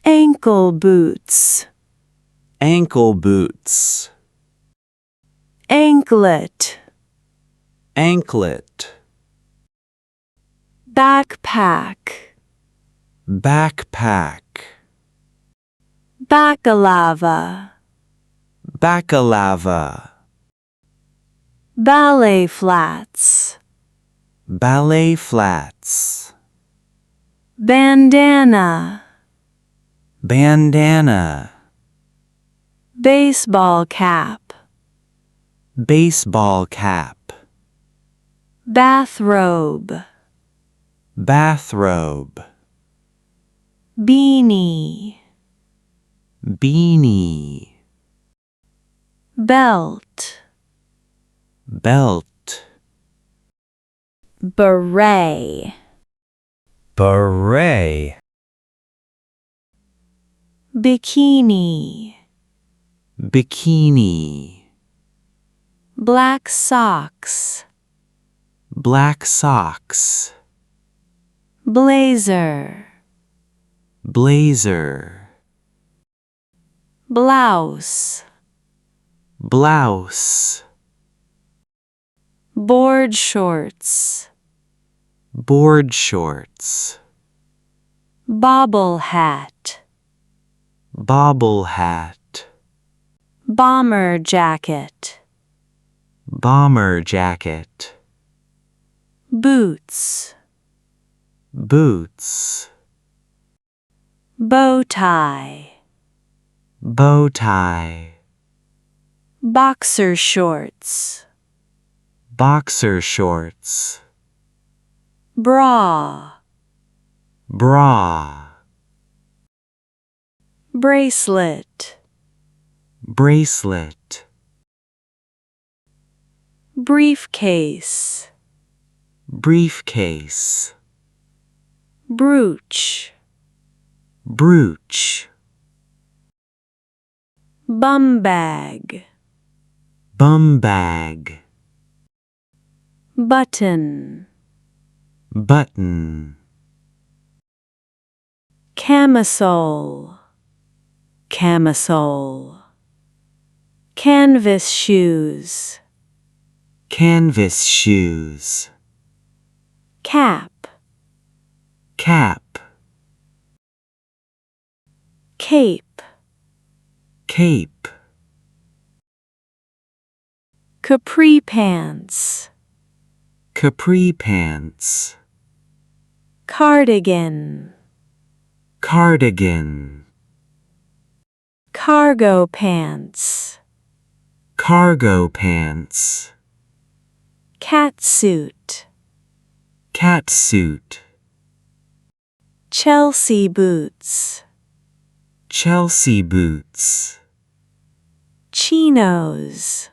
Ankle boots. Ankle boots. Anklet. Anklet. Backpack. Backpack. Baklava. Baklava. Ballet flats. Ballet flats. Bandana. Bandana. Baseball cap. Baseball cap. Bathrobe. Bathrobe. Beanie. Beanie. Belt. Belt. Beret. Beret. Bikini. Bikini. Black socks. Black socks. Blazer. Blazer. Blouse. Blouse. Board shorts. Board shorts. Bobble hat. Bobble hat. Bomber jacket. Bomber jacket. Boots. Boots. Bow tie. Bow tie. Boxer shorts. Boxer shorts. Bra. Bra. Bracelet. Bracelet. Briefcase. Briefcase. Brooch. Brooch. Bum bag. Bum bag. Button. Button. Camisole. Camisole. Canvas shoes. Canvas shoes. Cap. Cap. Cape. Cape. Capri pants. Capri pants. Cardigan. Cardigan. Cargo pants. Cargo pants. Catsuit. Catsuit. Chelsea boots. Chelsea boots. Chinos.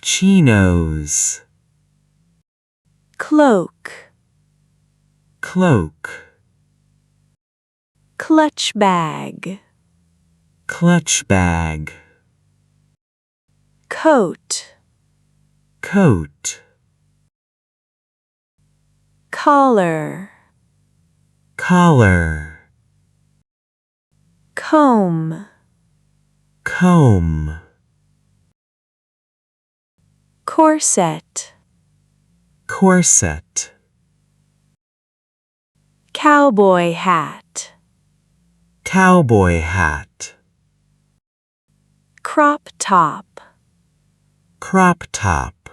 Chinos. Cloak. Cloak. Clutch bag. Clutch bag. Coat. Coat. Collar. Collar. Comb. Comb. Corset. Corset. Cowboy hat. Cowboy hat. Crop top. Crop top.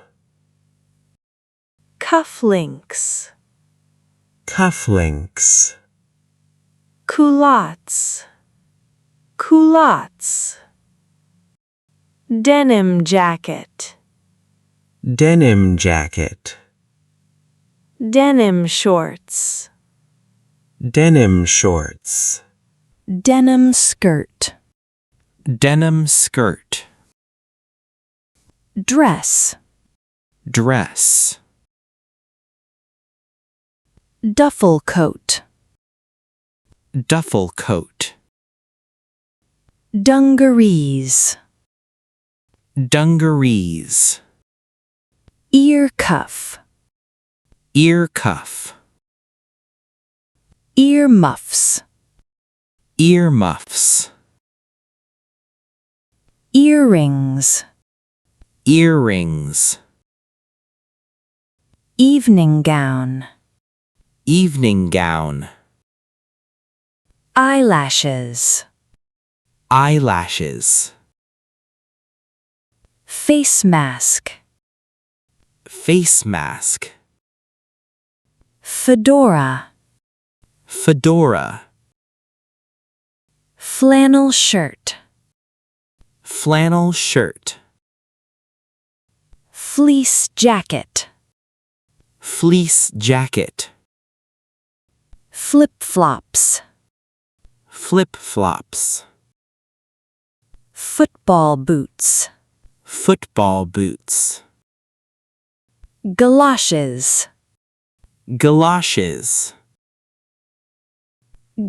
Cufflinks. Cufflinks. Culottes. Culottes. Denim jacket. Denim jacket. Denim shorts. Denim shorts. Denim skirt. Denim skirt. Dress. Dress. Duffel coat. Duffel coat. Dungarees. Dungarees. Ear cuff. Ear cuff. Ear muffs. earmuffs, earrings, earrings, evening gown, evening gown, eyelashes, eyelashes, face mask, face mask, fedora, fedora, flannel shirt, flannel shirt, fleece jacket, fleece jacket, flip-flops, flip-flops, football boots, football boots, galoshes, galoshes,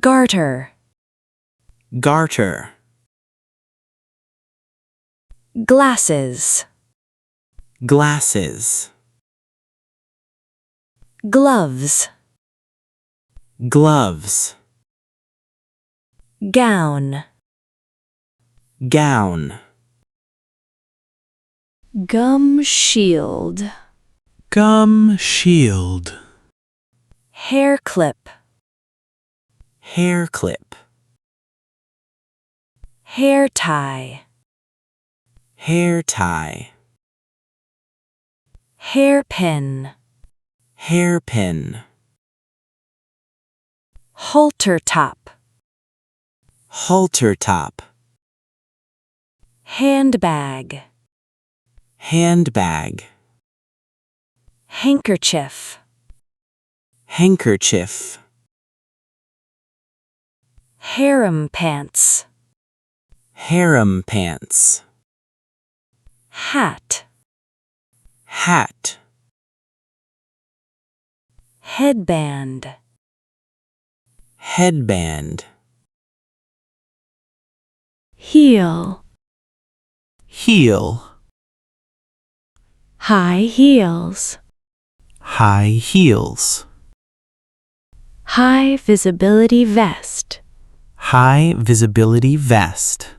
garter, garter, glasses, glasses, gloves, gloves, gown, gown, gum shield, gum shield, hair clip, hair clip, hair tie, hair tie, hairpin, hairpin, halter top, halter top, handbag, handbag, handkerchief, handkerchief, harem pants, harem pants, hat, hat, headband, headband, heel, heel, high heels, high heels, high visibility vest, high visibility vest,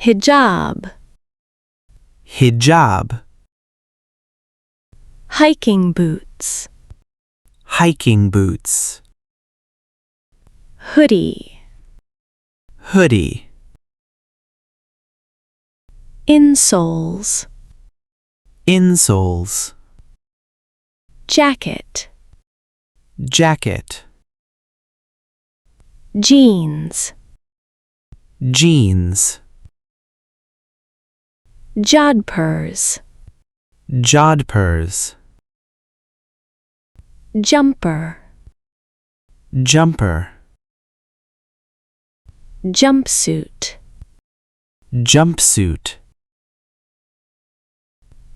hijab, hijab, hiking boots, hiking boots, hoodie, hoodie, insoles, insoles, jacket, jacket, jeans, jeans, jodhpurs, jodhpurs, jumper, jumper, jumpsuit, jumpsuit,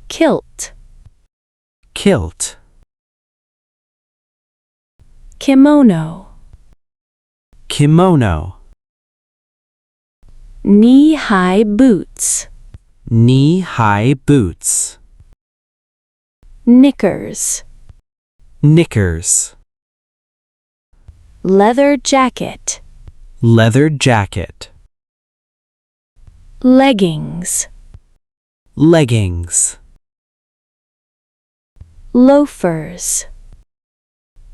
kilt, kilt, kimono, kimono, knee-high boots, knee-high boots, knickers, knickers, leather jacket, leather jacket, leggings, leggings, loafers,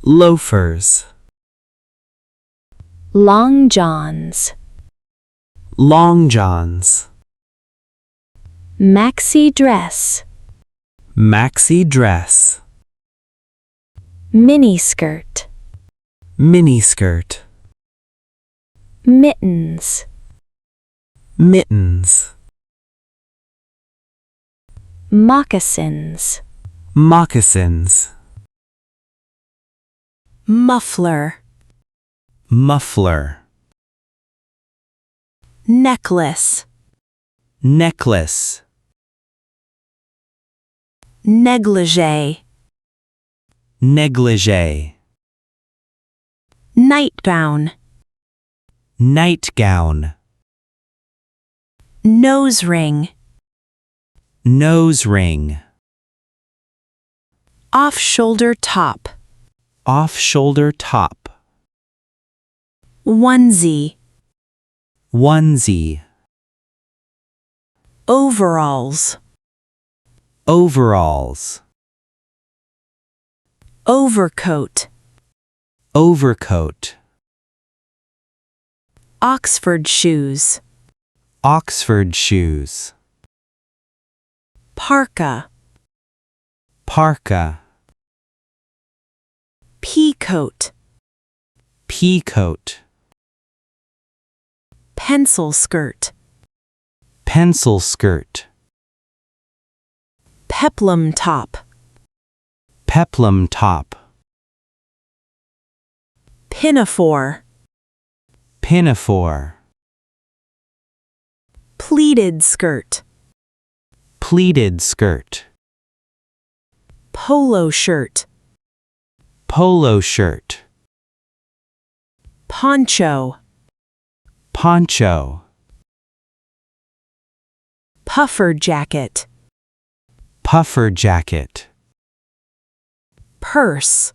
loafers, long johns, long johns, maxi dress, maxi dress, miniskirt, miniskirt, mittens, mittens, moccasins, moccasins, muffler, muffler, necklace, necklace, negligee, negligee, nightgown, nightgown, nose ring, nose ring, off-shoulder top, off-shoulder top, onesie, onesie, overalls, overalls, overcoat, overcoat, Oxford shoes, Oxford shoes, parka, parka, peacoat, peacoat, pencil skirt, pencil skirt, peplum top, peplum top, pinafore, pinafore, pleated skirt, pleated skirt, polo shirt, polo shirt, poncho, poncho, puffer jacket, puffer jacket, purse,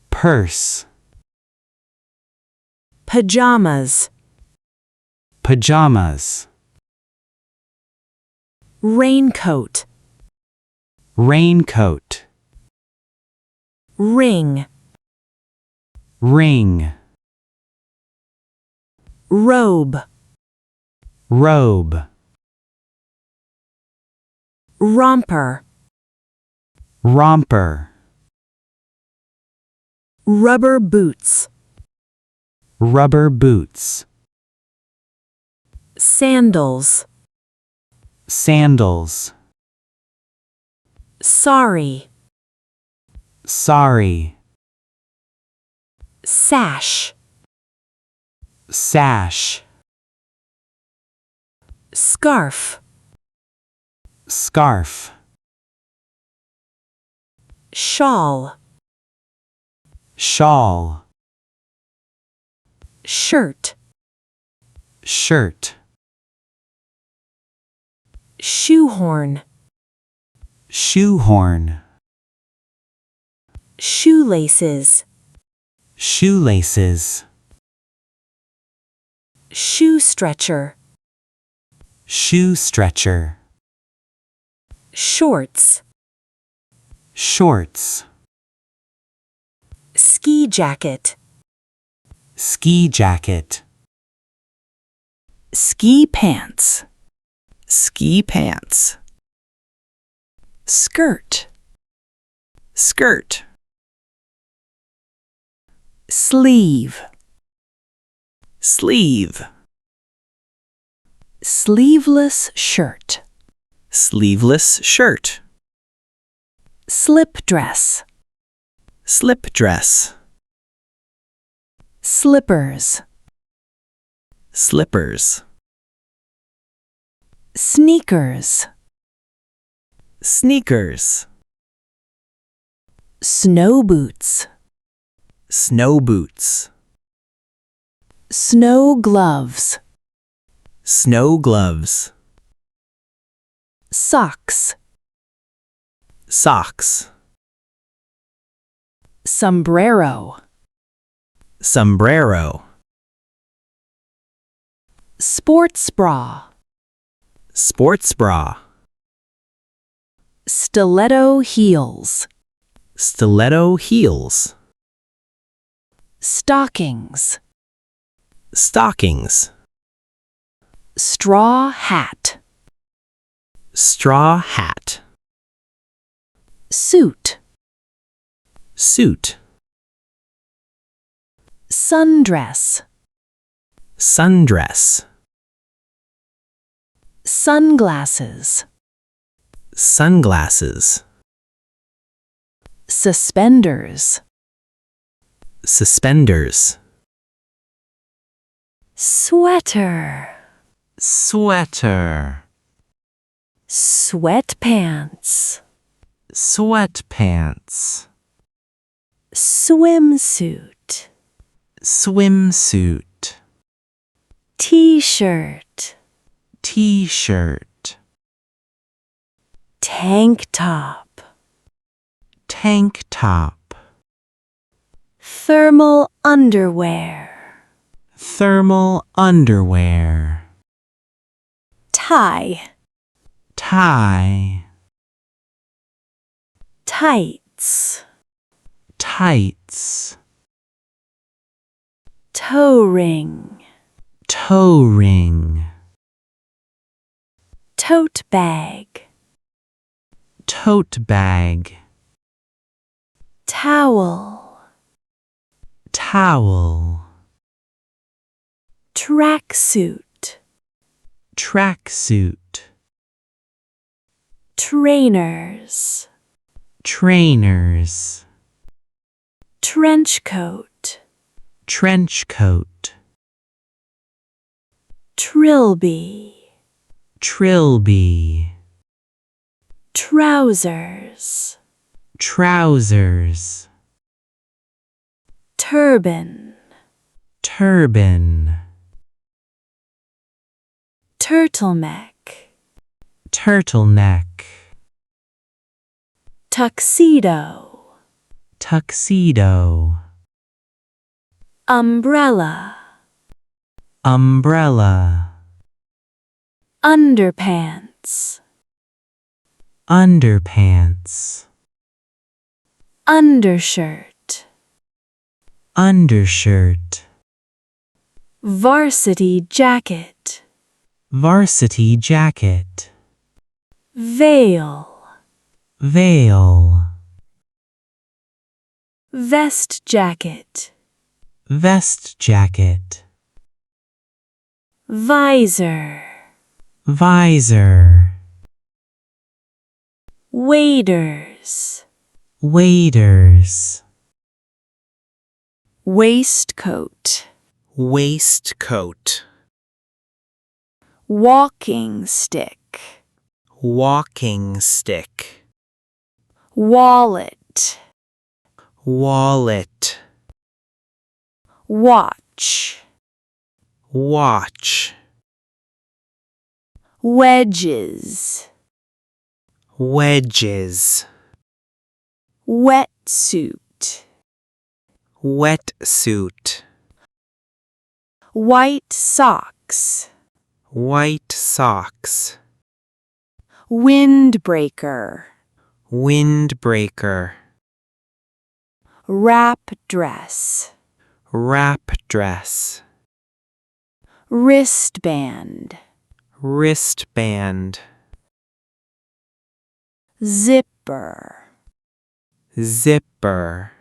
purse, pajamas, pajamas, raincoat, raincoat, ring, ring, robe, robe, romper, romper, rubber boots, rubber boots, sandals, sandals, sorry, sari, sash, sash, scarf, scarf, shawl, shawl, shirt, shirt, shoehorn, shoehorn, shoelaces, shoelaces, shoe stretcher, shoe stretcher, shorts, shorts, ski jacket, ski jacket, ski pants, ski pants, skirt, skirt, sleeve, sleeve, sleeveless shirt, sleeveless shirt, slip dress, slip dress, slippers, slippers, sneakers, sneakers, snow boots, snow boots, snow gloves, snow gloves, socks, socks, sombrero, sombrero, sports bra, sports bra, stiletto heels, stiletto heels, stockings, stockings, straw hat, straw hat, suit, suit, sundress, sundress, sunglasses, sunglasses, suspenders, suspenders, sweater, sweater, sweatpants, sweatpants, swimsuit, swimsuit, t-shirt, t-shirt, tank top, tank top, thermal underwear, Thermal underwear. Tie. Tie. Tights. Tights. Toe ring. Toe ring. Tote bag. Tote bag. Towel. Towel. Tracksuit. Tracksuit. Trainers. Trainers. Trench coat. Trench coat. Trilby. Trilby. Trousers. Trousers. Turban. Turban. Turtleneck. Turtleneck. Tuxedo. Tuxedo. Umbrella. Umbrella. Underpants. Underpants. Undershirt. Undershirt. Varsity jacket. Varsity jacket. Veil. Veil. Vest jacket. Vest jacket. Visor. Visor. Waders. Waders. Waistcoat. Waistcoat. Walking stick. Walking stick. Wallet. Wallet. Watch. Watch. Wedges. Wedges. Wetsuit. Wetsuit. White socks. White socks. Windbreaker. Windbreaker. Wrap dress. Wrap dress. Wristband. Wristband. Zipper. Zipper.